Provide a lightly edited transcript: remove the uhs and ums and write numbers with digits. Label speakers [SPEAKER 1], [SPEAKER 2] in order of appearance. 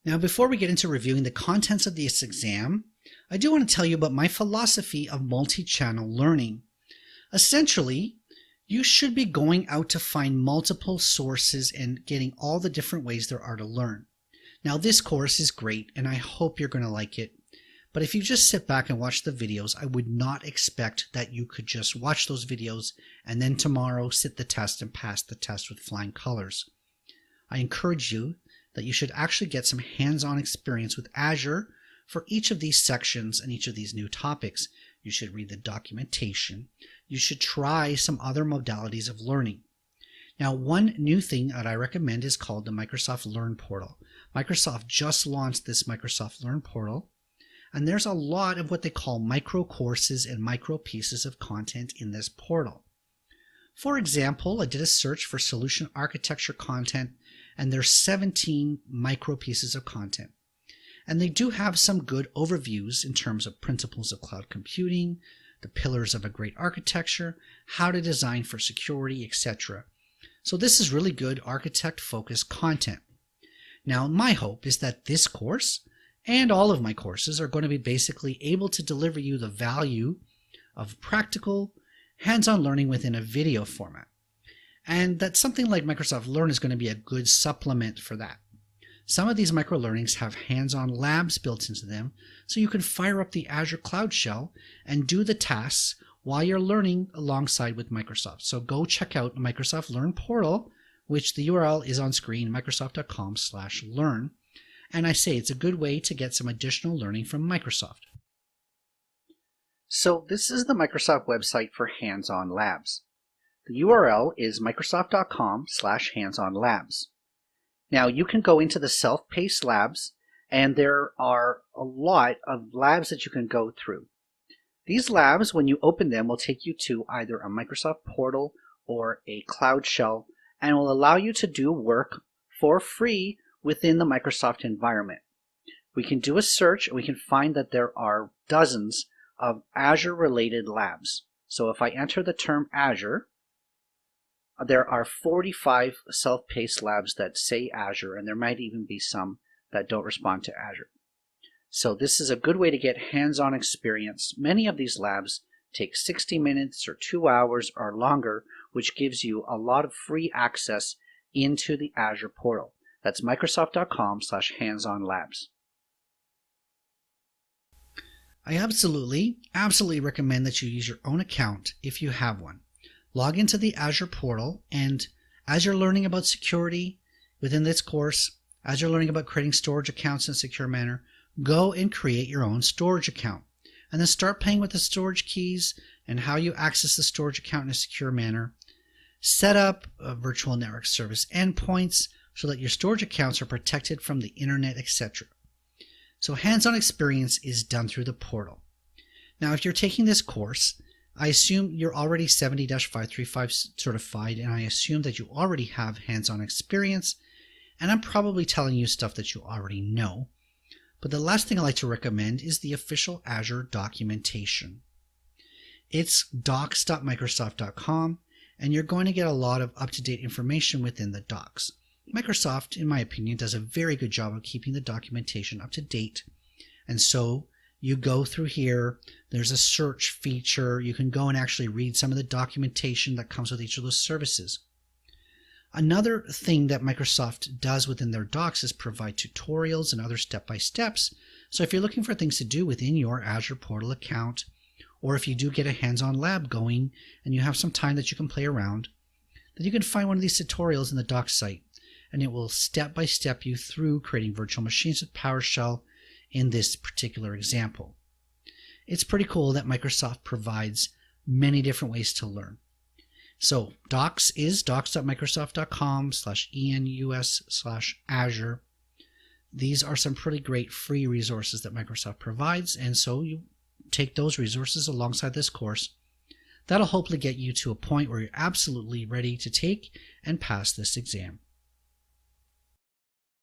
[SPEAKER 1] Now, before we get into reviewing the contents of this exam, I do want to tell you about my philosophy of multi-channel learning. Essentially, you should be going out to find multiple sources and getting all the different ways there are to learn. Now, this course is great, and I hope you're going to like it. But if you just sit back and watch the videos, I would not expect that you could just watch those videos and then tomorrow sit the test and pass the test with flying colors. I encourage you that you should actually get some hands-on experience with Azure for each of these sections and each of these new topics. You should read the documentation. You should try some other modalities of learning. Now, one new thing that I recommend is called the Microsoft Learn Portal. Microsoft just launched this Microsoft Learn Portal, and there's a lot of what they call micro courses and micro pieces of content in this portal. For example, I did a search for solution architecture content, and there's 17 micro pieces of content. And they do have some good overviews in terms of principles of cloud computing, the pillars of a great architecture, how to design for security, etc. So this is really good architect-focused content. Now, my hope is that this course and all of my courses are going to be basically able to deliver you the value of practical, hands-on learning within a video format. And that something like Microsoft Learn is going to be a good supplement for that. Some of these micro-learnings have hands-on labs built into them, so you can fire up the Azure Cloud Shell and do the tasks while you're learning alongside with Microsoft. So go check out the Microsoft Learn portal, which the URL is on screen, microsoft.com/learn. And I say it's a good way to get some additional learning from Microsoft. So this is the Microsoft website for hands-on labs. The URL is microsoft.com/hands-on-labs. Now you can go into the self-paced labs, and there are a lot of labs that you can go through. These labs, when you open them, will take you to either a Microsoft portal or a Cloud Shell, and will allow you to do work for free within the Microsoft environment. We can do a search, and we can find that there are dozens of Azure-related labs. So if I enter the term Azure, there are 45 self-paced labs that say Azure, and there might even be some that don't respond to Azure. So this is a good way to get hands-on experience. Many of these labs take 60 minutes or 2 hours or longer, which gives you a lot of free access into the Azure portal. That's microsoft.com/hands-on-labs. I absolutely recommend that you use your own account if you have one. Log into the Azure portal, and as you're learning about security within this course, as you're learning about creating storage accounts in a secure manner, go and create your own storage account. And then start playing with the storage keys and how you access the storage account in a secure manner. Set up virtual network service endpoints so that your storage accounts are protected from the internet, etc. So hands-on experience is done through the portal. Now, if you're taking this course, I assume you're already 70-535 certified, and I assume that you already have hands-on experience, and I'm probably telling you stuff that you already know. But the last thing I like to recommend is the official Azure documentation. It's docs.microsoft.com, and you're going to get a lot of up-to-date information within the docs. Microsoft, in my opinion, does a very good job of keeping the documentation up to date, and so you go through here, there's a search feature, you can go and actually read some of the documentation that comes with each of those services. Another thing that Microsoft does within their docs is provide tutorials and other step-by-steps. So if you're looking for things to do within your Azure portal account, or if you do get a hands-on lab going and you have some time that you can play around, then you can find one of these tutorials in the docs site, and it will step-by-step you through creating virtual machines with PowerShell in this particular example. It's pretty cool that Microsoft provides many different ways to learn. So docs is docs.microsoft.com/enus/Azure. These are some pretty great free resources that Microsoft provides, and so you take those resources alongside this course. That'll hopefully get you to a point where you're absolutely ready to take and pass this exam.